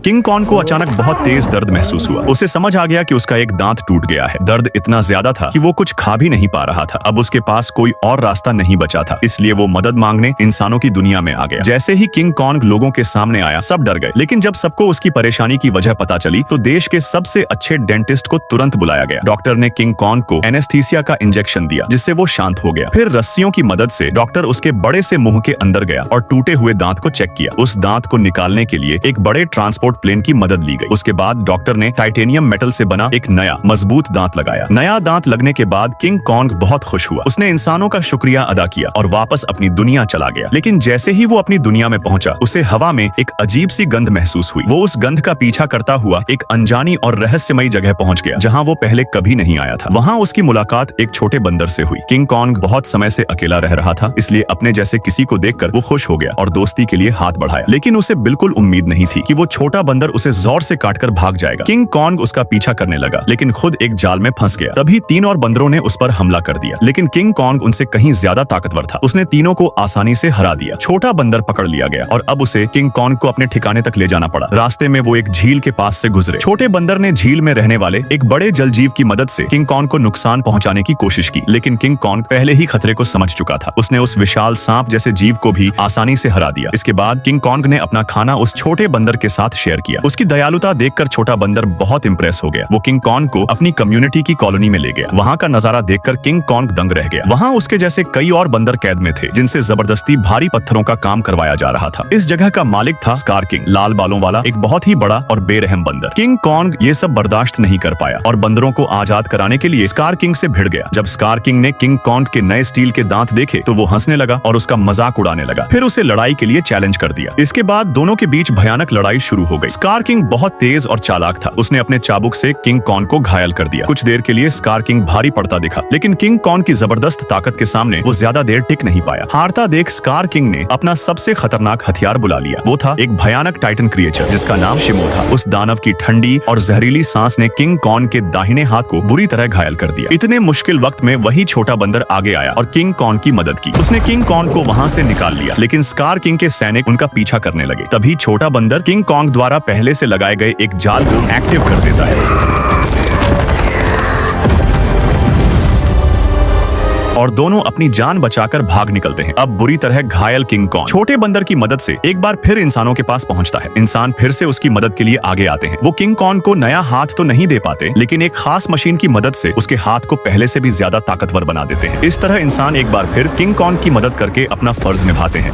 King Kong को अचानक बहुत तेज दर्द महसूस हुआ। उसे समझ आ गया कि उसका एक दांत टूट गया है। दर्द इतना ज्यादा था कि वो कुछ खा भी नहीं पा रहा था। अब उसके पास कोई और रास्ता नहीं बचा था, इसलिए वो मदद मांगने इंसानों की दुनिया में आ गया। जैसे ही किंग कॉन्ग लोगों के सामने आया, सब डर गए। लेकिन जब सबको उसकी परेशानी की वजह पता चली तो देश के सबसे अच्छे डेंटिस्ट को तुरंत बुलाया गया। डॉक्टर ने किंग कॉन्ग को एनेस्थीसिया का इंजेक्शन दिया, जिससे वो शांत हो गया। फिर रस्सियों की मदद से डॉक्टर उसके बड़े से मुंह के अंदर गया और टूटे हुए दांत को चेक किया। उस दांत को निकालने के लिए एक बड़े ट्रांसपोर्ट प्लेन की मदद ली गई। उसके बाद डॉक्टर ने टाइटेनियम मेटल से बना एक नया मजबूत दांत लगाया। नया दांत लगने के बाद किंग कॉन्ग बहुत खुश हुआ। उसने इंसानों का शुक्रिया अदा किया और वापस अपनी दुनिया चला गया। लेकिन जैसे ही वो अपनी दुनिया में पहुंचा, उसे हवा में एक अजीब सी गंध महसूस हुई। वो उस गंध का पीछा करता हुआ एक अनजानी और रहस्यमयी जगह पहुंच गया, जहां वो पहले कभी नहीं आया था। वहां उसकी मुलाकात एक छोटे बंदर से हुई। किंग कॉन्ग बहुत समय से अकेला रह रहा था, इसलिए अपने जैसे किसी को देखकर वो खुश हो गया और दोस्ती के लिए हाथ बढ़ाया। लेकिन उसे बिल्कुल उम्मीद नहीं थी कि वो छोटा बंदर उसे जोर से काटकर भाग जाएगा। किंग कॉन्ग उसका पीछा करने लगा, लेकिन खुद एक जाल में फंस गया। तभी 3 और बंदरों ने उस पर हमला कर दिया, लेकिन किंग कॉन्ग उनसे कहीं ज्यादा ताकतवर था। उसने तीनों को आसानी से हरा दिया। छोटा बंदर पकड़ लिया गया और अब उसे किंग कॉन्ग को अपने ठिकाने तक ले जाना पड़ा। रास्ते में वो एक झील के पास से गुजरे। छोटे बंदर ने झील में रहने वाले एक बड़े जलजीव की मदद से किंग कॉन्ग को नुकसान पहुंचाने की कोशिश की, लेकिन किंग कॉन्ग पहले ही खतरे को समझ चुका था। उसने उस विशाल सांप जैसे जीव को भी आसानी से हरा दिया। इसके बाद किंग कॉन्ग ने अपना खाना उस छोटे बंदर के साथ शेयर किया। उसकी दयालुता देखकर छोटा बंदर बहुत इंप्रेस हो गया। वो किंग कॉन्ग को अपनी कम्युनिटी की कॉलोनी में ले गया। वहां का नजारा देखकर किंग कॉन्ग दंग रह गया। वहां उसके जैसे कई और बंदर कैद में थे, जिनसे जबरदस्ती भारी पत्थरों का काम करवाया जा रहा था। इस जगह का मालिक था स्कार किंग, लाल बालों वाला एक बहुत ही बड़ा और बेरहम बंदर। किंग कॉन्ग ये सब बर्दाश्त नहीं कर पाया और बंदरों को आजाद कराने के लिए स्कार किंग से भिड़ गया। जब स्कार किंग ने किंग कॉन्ग के नए स्टील के दांत देखे तो वो हंसने लगा और उसका मजाक उड़ाने लगा। फिर उसे लड़ाई के लिए चैलेंज कर दिया। इसके बाद दोनों के बीच भयानक लड़ाई शुरू हो गई। स्कार किंग बहुत तेज और चालाक था। उसने अपने चाबुक से किंग कॉन्ग को घायल कर दिया। कुछ देर के लिए स्कार किंग भारी पड़ता दिखा, लेकिन किंग कॉन्ग की जबरदस्त ताकत के सामने वो ज्यादा देर टिक नहीं पाया। हारता देख स्कार किंग ने अपना सबसे खतरनाक हथियार बुला लिया। वो था एक भयानक टाइटन क्रिएचर, जिसका नाम शिमो था। उस दानव की ठंडी और जहरीली सांस ने किंग कॉन्ग के दाहिने हाथ को बुरी तरह घायल कर दिया। इतने मुश्किल वक्त में वही छोटा बंदर आगे आया और किंग कॉन्ग की मदद की। उसने किंग कॉन्ग को वहां से निकाल लिया, लेकिन स्कार किंग के सैनिक उनका पीछा करने लगे। तभी छोटा बंदर किंग कॉन्ग द्वारा पहले से लगाए गए एक जाल को एक्टिव कर देता है और दोनों अपनी जान बचाकर भाग निकलते हैं। अब बुरी तरह घायल किंग कॉन्ग छोटे बंदर की मदद से एक बार फिर इंसानों के पास पहुंचता है। इंसान फिर से उसकी मदद के लिए आगे आते हैं। वो किंग कॉन्ग को नया हाथ तो नहीं दे पाते, लेकिन एक खास मशीन की मदद से उसके हाथ को पहले से भी ज्यादा ताकतवर बना देते हैं। इस तरह इंसान एक बार फिर किंग कॉन्ग की मदद करके अपना फर्ज निभाते हैं।